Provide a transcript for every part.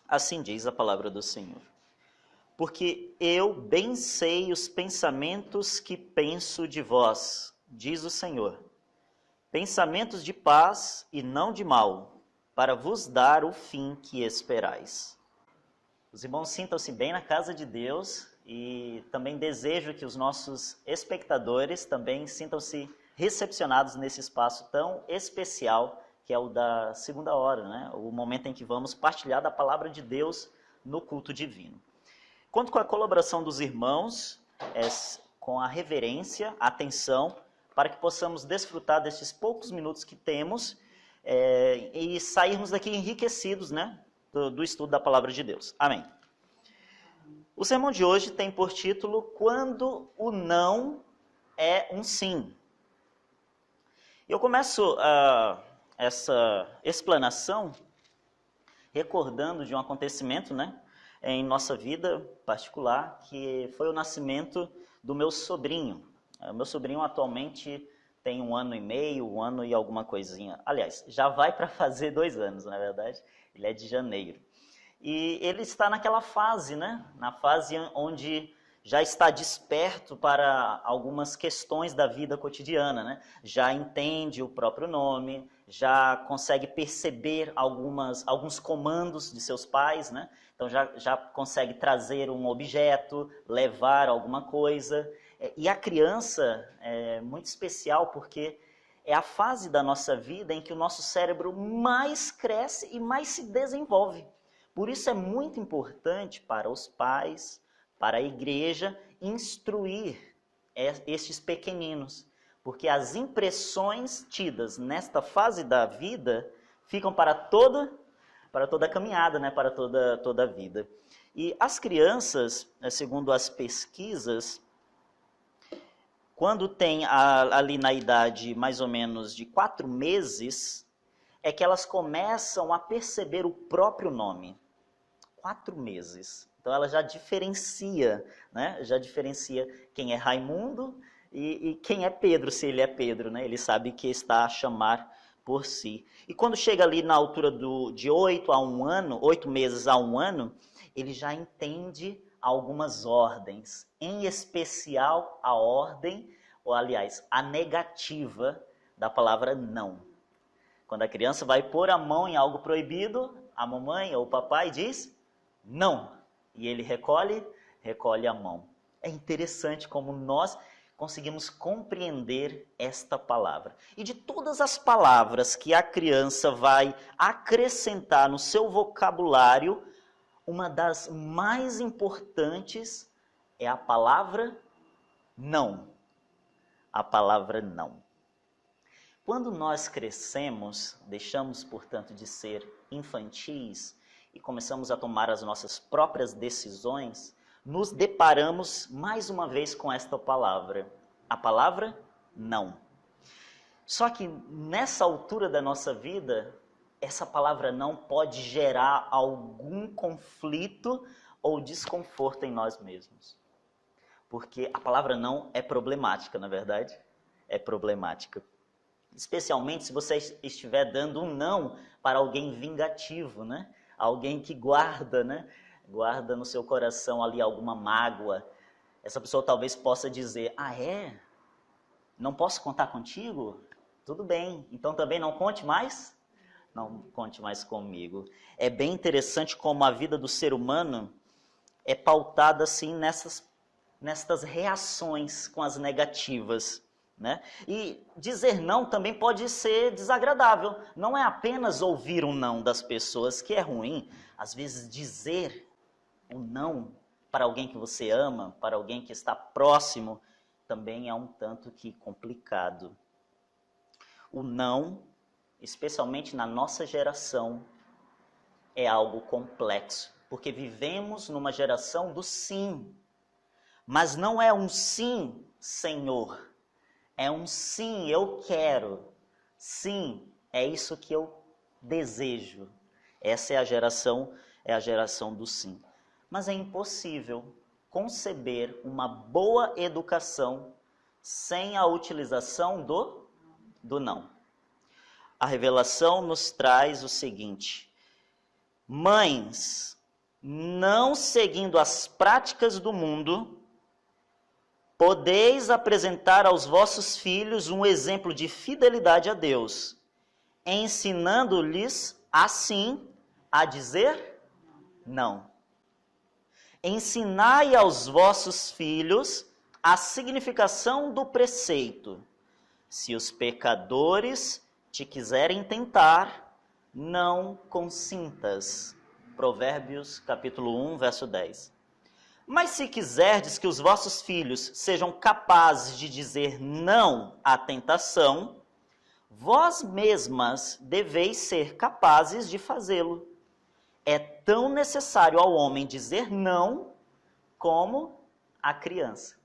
Assim diz a palavra do Senhor. Porque eu bem sei os pensamentos que penso de vós, diz o Senhor. Pensamentos de paz e não de mal, para vos dar o fim que esperais. Os irmãos sintam-se bem na casa de Deus e também desejo que os nossos espectadores também sintam-se recepcionados nesse espaço tão especial que é o da segunda hora, né? O momento em que vamos partilhar da palavra de Deus no culto divino. Conto com a colaboração dos irmãos, com a reverência, a atenção, para que possamos desfrutar destes poucos minutos que temos e sairmos daqui enriquecidos, né, do estudo da palavra de Deus. Amém. O sermão de hoje tem por título Quando o Não é um Sim. Eu começo essa explanação recordando de um acontecimento, né, em nossa vida particular, que foi o nascimento do meu sobrinho. O meu sobrinho atualmente tem 1 ano e meio, 1 ano e alguma coisinha. Aliás, já vai para fazer 2 anos, na verdade. Ele é de janeiro. E ele está naquela fase, né? Na fase onde já está desperto para algumas questões da vida cotidiana, né? Já entende o próprio nome, já consegue perceber alguns comandos de seus pais, né? Então já consegue trazer um objeto, levar alguma coisa. E a criança é muito especial porque é a fase da nossa vida em que o nosso cérebro mais cresce e mais se desenvolve. Por isso é muito importante para os pais, para a igreja, instruir estes pequeninos. Porque as impressões tidas nesta fase da vida ficam para toda a caminhada, né? Para toda a vida. E as crianças, segundo as pesquisas, quando tem ali na idade mais ou menos de 4 meses, é que elas começam a perceber o próprio nome. 4 meses. Então ela já diferencia, né? Já diferencia quem é Raimundo e quem é Pedro, se ele é Pedro, né? Ele sabe que está a chamar por si. E quando chega ali na altura de 8 a 1 ano, 8 meses a 1 ano, ele já entende algumas ordens, em especial a ordem, ou aliás, a negativa da palavra não. Quando a criança vai pôr a mão em algo proibido, a mamãe ou o papai diz não. E ele recolhe a mão. É interessante como nós conseguimos compreender esta palavra. E de todas as palavras que a criança vai acrescentar no seu vocabulário, uma das mais importantes é a palavra não. A palavra não. Quando nós crescemos, deixamos, portanto, de ser infantis e começamos a tomar as nossas próprias decisões, nos deparamos mais uma vez com esta palavra, a palavra não. Só que nessa altura da nossa vida, essa palavra não pode gerar algum conflito ou desconforto em nós mesmos. Porque a palavra não é problemática, na verdade? É problemática. Especialmente se você estiver dando um não para alguém vingativo, né? Alguém que guarda, né? Guarda no seu coração ali alguma mágoa. Essa pessoa talvez possa dizer, não posso contar contigo? Tudo bem, então também não conte mais? Não conte mais comigo. É bem interessante como a vida do ser humano é pautada assim nestas reações com as negativas, né? E dizer não também pode ser desagradável. Não é apenas ouvir um não das pessoas que é ruim. Às vezes dizer um não para alguém que você ama, para alguém que está próximo, também é um tanto que complicado. O não, especialmente na nossa geração, é algo complexo, porque vivemos numa geração do sim. Mas não é um sim, Senhor. É um sim, eu quero. Sim, é isso que eu desejo. Essa é a geração do sim. Mas é impossível conceber uma boa educação sem a utilização do não. A revelação nos traz o seguinte: mães não seguindo as práticas do mundo, podeis apresentar aos vossos filhos um exemplo de fidelidade a Deus, ensinando-lhes assim a dizer não. Ensinai aos vossos filhos a significação do preceito. Se os pecadores te quiserem tentar, não consintas. Provérbios capítulo 1, verso 10. Mas se quiserdes que os vossos filhos sejam capazes de dizer não à tentação, vós mesmas deveis ser capazes de fazê-lo. É tão necessário ao homem dizer não como à criança.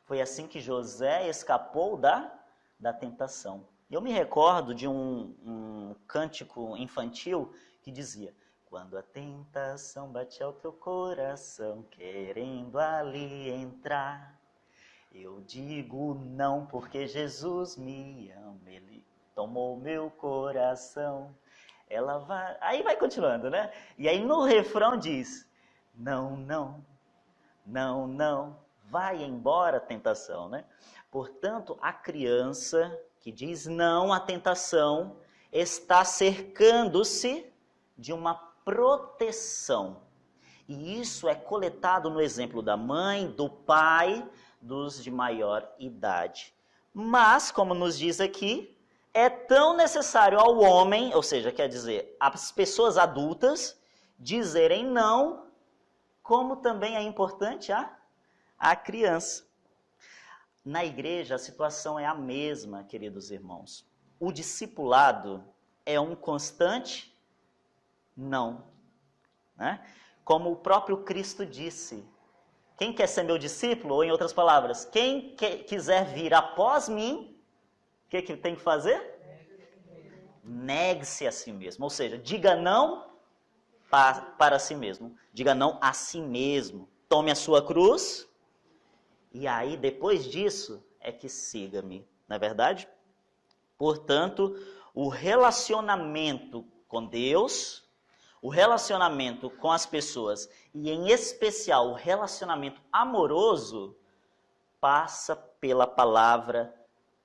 Foi assim que José escapou da tentação. Eu me recordo de um cântico infantil que dizia: quando a tentação bate ao teu coração, querendo ali entrar, eu digo não, porque Jesus me ama, Ele tomou meu coração. Ela vai... Aí vai continuando, né? E aí no refrão diz: não, não, não, não, vai embora a tentação, né? Portanto, a criança que diz não à tentação está cercando-se de uma proteção. E isso é coletado no exemplo da mãe, do pai, dos de maior idade. Mas, como nos diz aqui, é tão necessário ao homem, ou seja, quer dizer, às pessoas adultas, dizerem não, como também é importante a criança. Na igreja, a situação é a mesma, queridos irmãos. O discipulado é um constante não, né? Como o próprio Cristo disse: quem quer ser meu discípulo, ou em outras palavras, quem quiser vir após mim, o que tem que fazer? Negue-se a si mesmo, ou seja, diga não para si mesmo, diga não a si mesmo, tome a sua cruz, e aí depois disso é que siga-me, não é verdade? Portanto, o relacionamento com Deus, o relacionamento com as pessoas, e em especial o relacionamento amoroso, passa pela palavra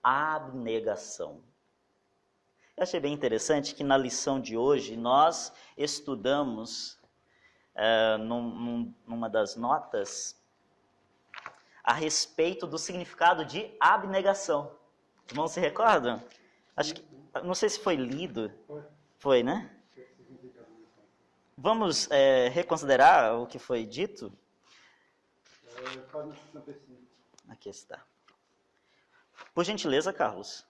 abnegação. Eu achei bem interessante que na lição de hoje nós estudamos, numa das notas, a respeito do significado de abnegação. Os irmãos se recordam? Acho que, não sei se foi lido. Foi, né? Vamos reconsiderar o que foi dito? Aqui está. Por gentileza, Carlos.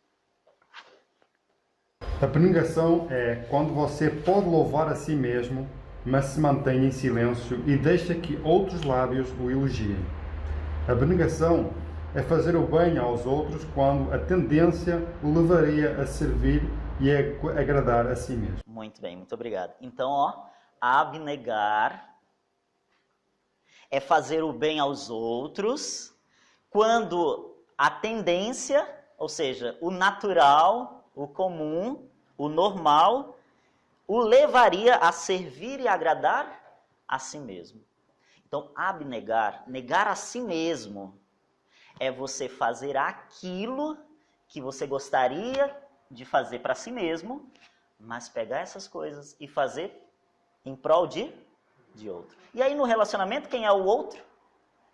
A abnegação é quando você pode louvar a si mesmo, mas se mantém em silêncio e deixa que outros lábios o elogiem. A abnegação é fazer o bem aos outros quando a tendência o levaria a servir e a agradar a si mesmo. Muito bem, muito obrigado. Então, abnegar é fazer o bem aos outros quando a tendência, ou seja, o natural, o comum, o normal, o levaria a servir e agradar a si mesmo. Então, abnegar, negar a si mesmo, é você fazer aquilo que você gostaria de fazer para si mesmo, mas pegar essas coisas e fazer em prol de outro. E aí no relacionamento, quem é o outro?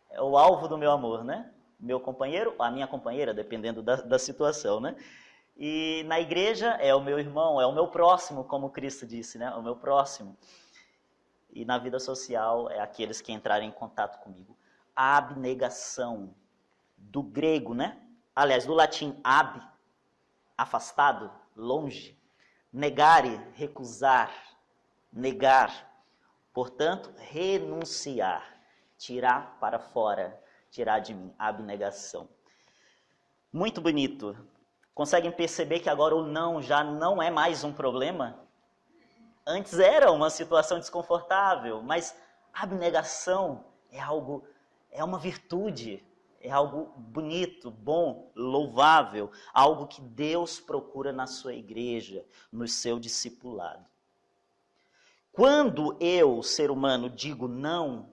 É o alvo do meu amor, né? Meu companheiro, a minha companheira, dependendo da situação, né? E na igreja é o meu irmão, é o meu próximo, como Cristo disse, né? O meu próximo. E na vida social é aqueles que entrarem em contato comigo. A abnegação, do grego, né? Aliás, do latim ab, afastado, longe. Negare, recusar, negar. Portanto, renunciar, tirar para fora, tirar de mim, abnegação. Muito bonito. Conseguem perceber que agora o não já não é mais um problema? Antes era uma situação desconfortável, mas abnegação é uma virtude, é algo bonito, bom, louvável, algo que Deus procura na sua igreja, no seu discipulado. Quando eu, ser humano, digo não,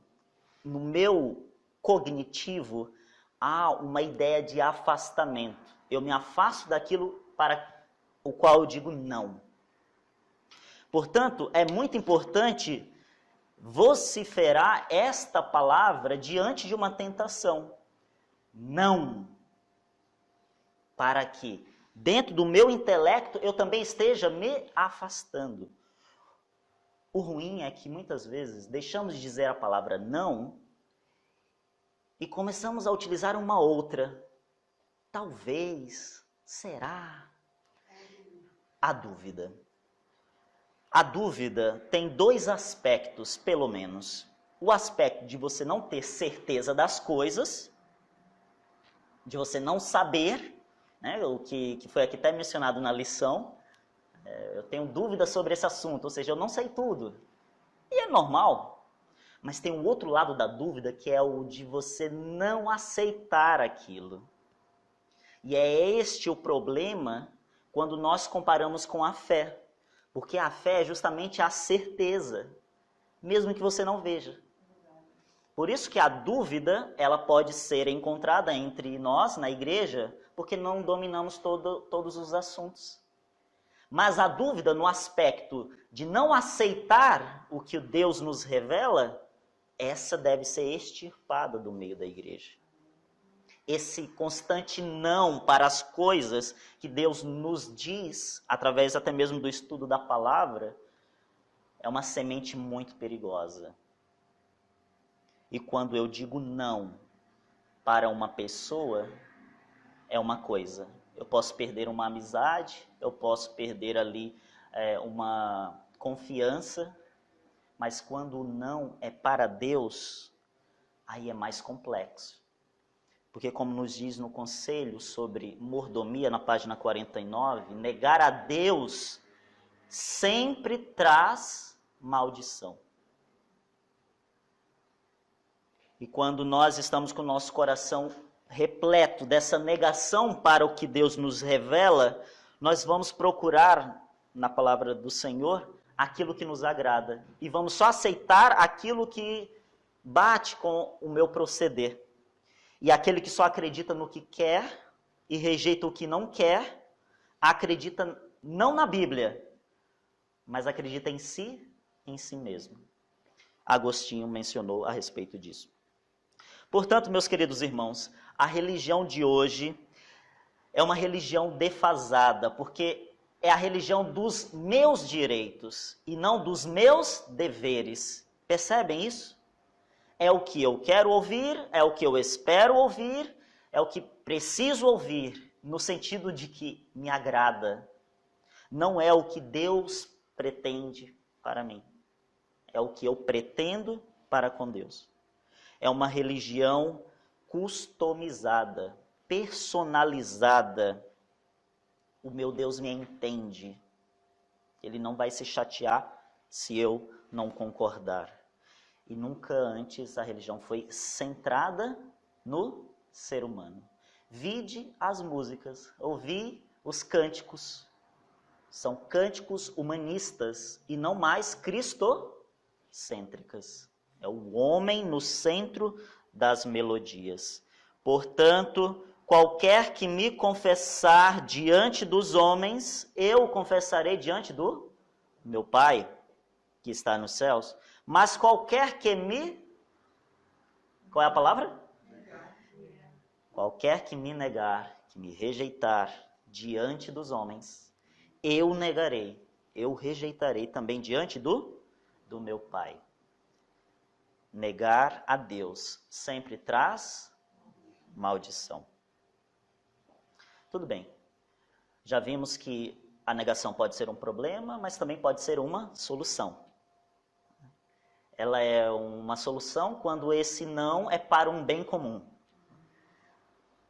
no meu cognitivo há uma ideia de afastamento. Eu me afasto daquilo para o qual eu digo não. Portanto, é muito importante vociferar esta palavra diante de uma tentação. Não. Para que, dentro do meu intelecto, eu também esteja me afastando. O ruim é que muitas vezes deixamos de dizer a palavra não e começamos a utilizar uma outra. Talvez, será? A dúvida. A dúvida tem dois aspectos, pelo menos. O aspecto de você não ter certeza das coisas, de você não saber, né, o que foi aqui até mencionado na lição. Eu tenho dúvida sobre esse assunto, ou seja, eu não sei tudo. E é normal. Mas tem um outro lado da dúvida, que é o de você não aceitar aquilo. E é este o problema quando nós comparamos com a fé. Porque a fé é justamente a certeza, mesmo que você não veja. Por isso que a dúvida, ela pode ser encontrada entre nós, na igreja, porque não dominamos todos os assuntos. Mas a dúvida no aspecto de não aceitar o que Deus nos revela, essa deve ser extirpada do meio da igreja. Esse constante não para as coisas que Deus nos diz, através até mesmo do estudo da palavra, é uma semente muito perigosa. E quando eu digo não para uma pessoa, é uma coisa. Eu posso perder uma amizade, eu posso perder ali uma confiança, mas quando o não é para Deus, aí é mais complexo. Porque como nos diz no conselho sobre mordomia, na página 49, negar a Deus sempre traz maldição. E quando nós estamos com o nosso coração repleto dessa negação para o que Deus nos revela, nós vamos procurar na palavra do Senhor aquilo que nos agrada. E vamos só aceitar aquilo que bate com o meu proceder. E aquele que só acredita no que quer e rejeita o que não quer, acredita não na Bíblia, mas acredita em si mesmo. Agostinho mencionou a respeito disso. Portanto, meus queridos irmãos, a religião de hoje é uma religião defasada, porque é a religião dos meus direitos e não dos meus deveres. Percebem isso? É o que eu quero ouvir, é o que eu espero ouvir, é o que preciso ouvir, no sentido de que me agrada. Não é o que Deus pretende para mim. É o que eu pretendo para com Deus. É uma religião customizada, personalizada. O meu Deus me entende. Ele não vai se chatear se eu não concordar. E nunca antes a religião foi centrada no ser humano. Vide as músicas, ouvi os cânticos. São cânticos humanistas e não mais cristocêntricas. É o homem no centro das melodias. Portanto, qualquer que me confessar diante dos homens, eu confessarei diante do meu Pai, que está nos céus. Mas qualquer que me... Qual é a palavra? Qualquer que me negar, que me rejeitar diante dos homens, eu negarei, eu rejeitarei também diante do meu Pai. Negar a Deus sempre traz maldição. Tudo bem. Já vimos que a negação pode ser um problema, mas também pode ser uma solução. Ela é uma solução quando esse não é para um bem comum.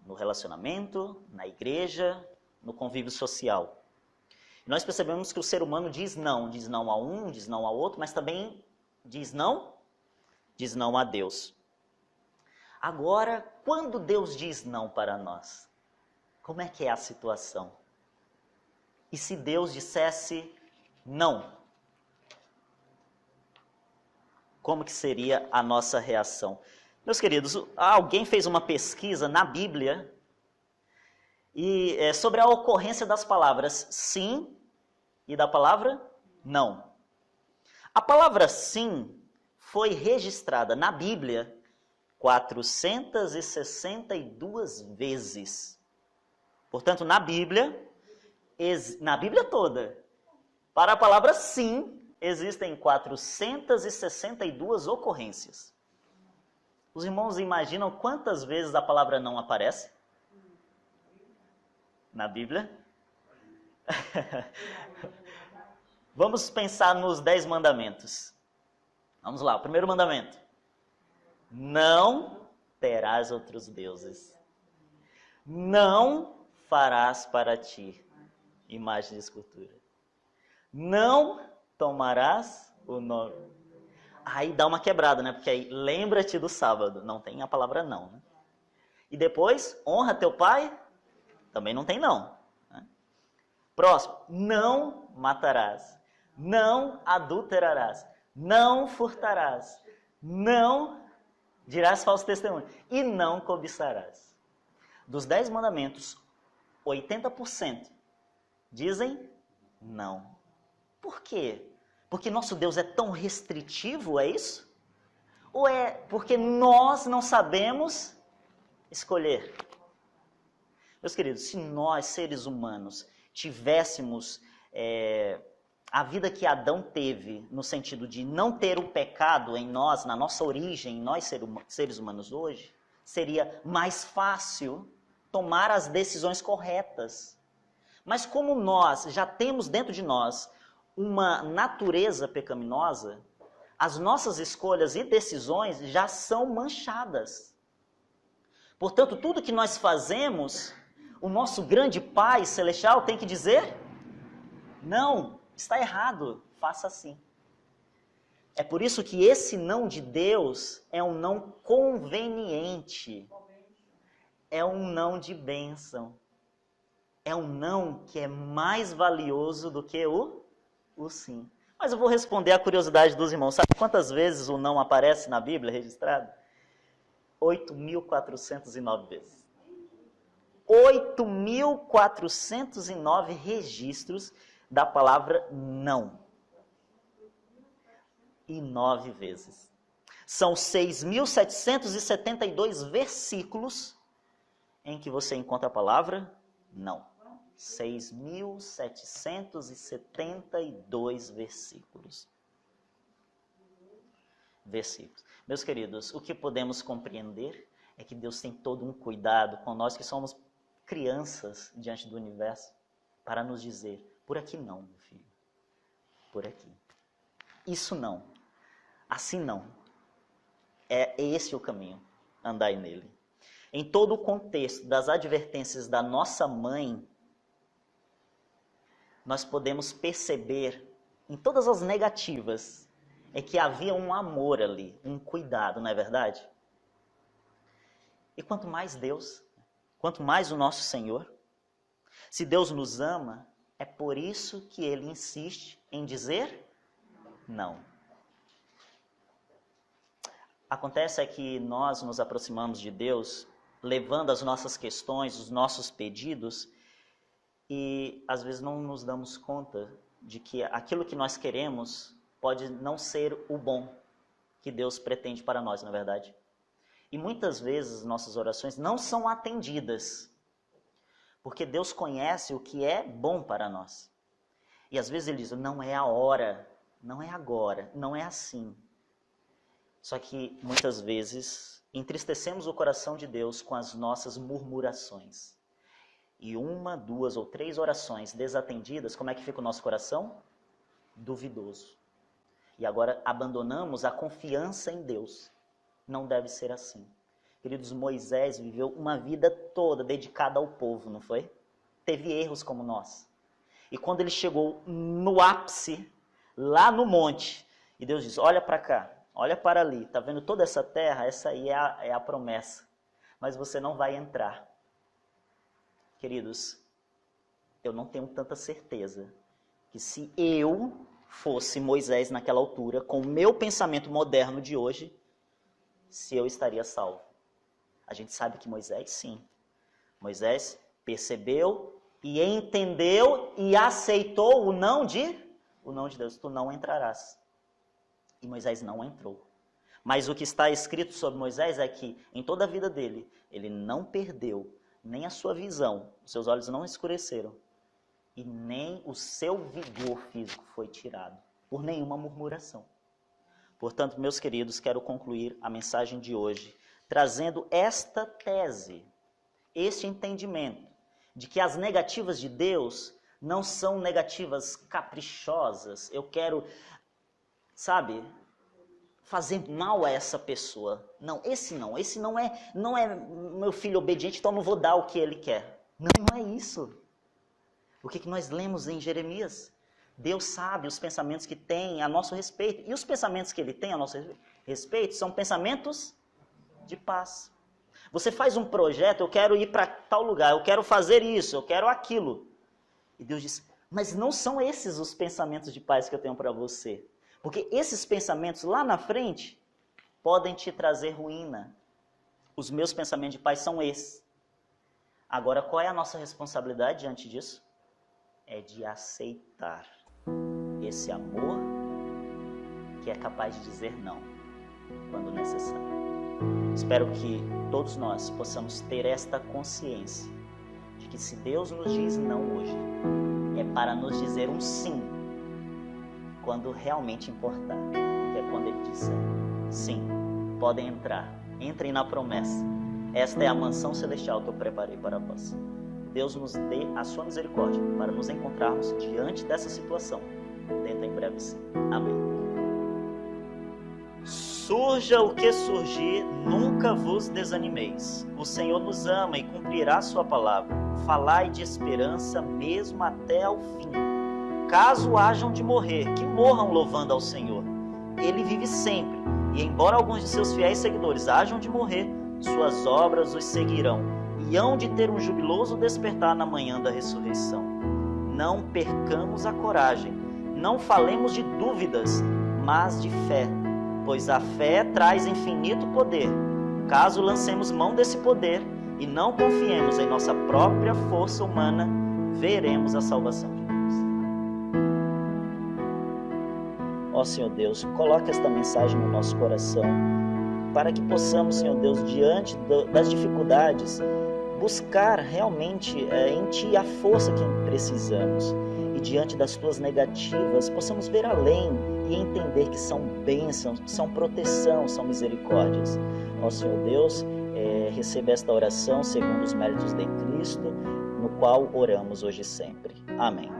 No relacionamento, na igreja, no convívio social. Nós percebemos que o ser humano diz não a um, diz não ao outro, mas também diz não a Deus. Agora, quando Deus diz não para nós, como é que é a situação? E se Deus dissesse não? como que seria a nossa reação? Meus queridos, alguém fez uma pesquisa na Bíblia sobre a ocorrência das palavras sim e da palavra não. A palavra sim foi registrada na Bíblia 462 vezes. Portanto, na Bíblia toda, para a palavra sim, existem 462 ocorrências. Os irmãos imaginam quantas vezes a palavra não aparece na Bíblia? Vamos pensar nos 10 mandamentos. Vamos lá, o primeiro mandamento. Não terás outros deuses. Não farás para ti imagem de escultura. Não tomarás o nome. Aí dá uma quebrada, né? Porque aí lembra-te do sábado. Não tem a palavra não, né? E depois, honra teu pai. Também não tem não. Né? Próximo. Não matarás. Não adulterarás. Não furtarás. Não dirás falso testemunho. E não cobiçarás. Dos 10 mandamentos, 80% dizem não. Por quê? Porque nosso Deus é tão restritivo, é isso? Ou é porque nós não sabemos escolher? Meus queridos, se nós, seres humanos, tivéssemos a vida que Adão teve, no sentido de não ter o pecado em nós, na nossa origem, em nós seres humanos hoje, seria mais fácil tomar as decisões corretas. Mas como nós já temos dentro de nós uma natureza pecaminosa, as nossas escolhas e decisões já são manchadas. Portanto, tudo que nós fazemos, o nosso grande Pai Celestial tem que dizer: não, está errado, faça assim. É por isso que esse não de Deus é um não conveniente, é um não de bênção, é um não que é mais valioso do que o sim. Mas eu vou responder a curiosidade dos irmãos. Sabe quantas vezes o não aparece na Bíblia registrado? 8.409 vezes. 8.409 registros da palavra não. E 9 vezes. São 6.772 versículos em que você encontra a palavra não. 6.772 versículos. Meus queridos, o que podemos compreender é que Deus tem todo um cuidado com nós que somos crianças diante do universo, para nos dizer: por aqui não, meu filho, por aqui. Isso não, assim não. É esse o caminho, andai nele. Em todo o contexto das advertências da nossa mãe, nós podemos perceber, em todas as negativas, é que havia um amor ali, um cuidado, não é verdade? E quanto mais Deus, quanto mais o nosso Senhor, se Deus nos ama, é por isso que Ele insiste em dizer não. Acontece é que nós nos aproximamos de Deus, levando as nossas questões, os nossos pedidos, e às vezes não nos damos conta de que aquilo que nós queremos pode não ser o bom que Deus pretende para nós, na verdade. E muitas vezes nossas orações não são atendidas, porque Deus conhece o que é bom para nós. E às vezes Ele diz: não é a hora, não é agora, não é assim. Só que muitas vezes entristecemos o coração de Deus com as nossas murmurações. E 1, 2 ou 3 orações desatendidas, como é que fica o nosso coração? Duvidoso. E agora abandonamos a confiança em Deus. Não deve ser assim. Queridos, Moisés viveu uma vida toda dedicada ao povo, não foi? Teve erros como nós. E quando ele chegou no ápice, lá no monte, e Deus diz: olha para cá, olha para ali, está vendo toda essa terra? Essa aí é a promessa. Mas você não vai entrar. Queridos, eu não tenho tanta certeza que se eu fosse Moisés naquela altura, com o meu pensamento moderno de hoje, se eu estaria salvo. A gente sabe que Moisés, sim. Moisés percebeu e entendeu e aceitou o não de Deus. Tu não entrarás. E Moisés não entrou. Mas o que está escrito sobre Moisés é que, em toda a vida dele, ele não perdeu nem a sua visão, os seus olhos não escureceram, e nem o seu vigor físico foi tirado, por nenhuma murmuração. Portanto, meus queridos, quero concluir a mensagem de hoje, trazendo esta tese, este entendimento, de que as negativas de Deus não são negativas caprichosas. Eu quero, fazer mal a essa pessoa. Não, esse não é meu filho obediente, então não vou dar o que ele quer. Não é isso. O que nós lemos em Jeremias? Deus sabe os pensamentos que tem a nosso respeito. E os pensamentos que ele tem a nosso respeito são pensamentos de paz. Você faz um projeto, eu quero ir para tal lugar, eu quero fazer isso, eu quero aquilo. E Deus diz, mas não são esses os pensamentos de paz que eu tenho para você. Porque esses pensamentos lá na frente podem te trazer ruína. Os meus pensamentos de paz são esses. Agora, qual é a nossa responsabilidade diante disso? É de aceitar esse amor que é capaz de dizer não quando necessário. Espero que todos nós possamos ter esta consciência de que se Deus nos diz não hoje, é para nos dizer um sim quando realmente importar, que é quando Ele disser, sim, podem entrar, entrem na promessa, esta é a mansão celestial que eu preparei para vós. Deus nos dê a sua misericórdia para nos encontrarmos diante dessa situação, dentro em breve sim. Amém. Surja o que surgir, nunca vos desanimeis. O Senhor nos ama e cumprirá a sua palavra. Falai de esperança mesmo até ao fim. Caso hajam de morrer, que morram louvando ao Senhor. Ele vive sempre, e embora alguns de seus fiéis seguidores hajam de morrer, suas obras os seguirão, e hão de ter um jubiloso despertar na manhã da ressurreição. Não percamos a coragem, não falemos de dúvidas, mas de fé, pois a fé traz infinito poder. Caso lancemos mão desse poder e não confiemos em nossa própria força humana, veremos a salvação de Deus. Ó Senhor Deus, coloca esta mensagem no nosso coração, para que possamos, Senhor Deus, diante das dificuldades, buscar realmente em Ti a força que precisamos. E diante das Tuas negativas, possamos ver além e entender que são bênçãos, são proteção, são misericórdias. Ó Senhor Deus, receba esta oração segundo os méritos de Cristo, no qual oramos hoje e sempre. Amém.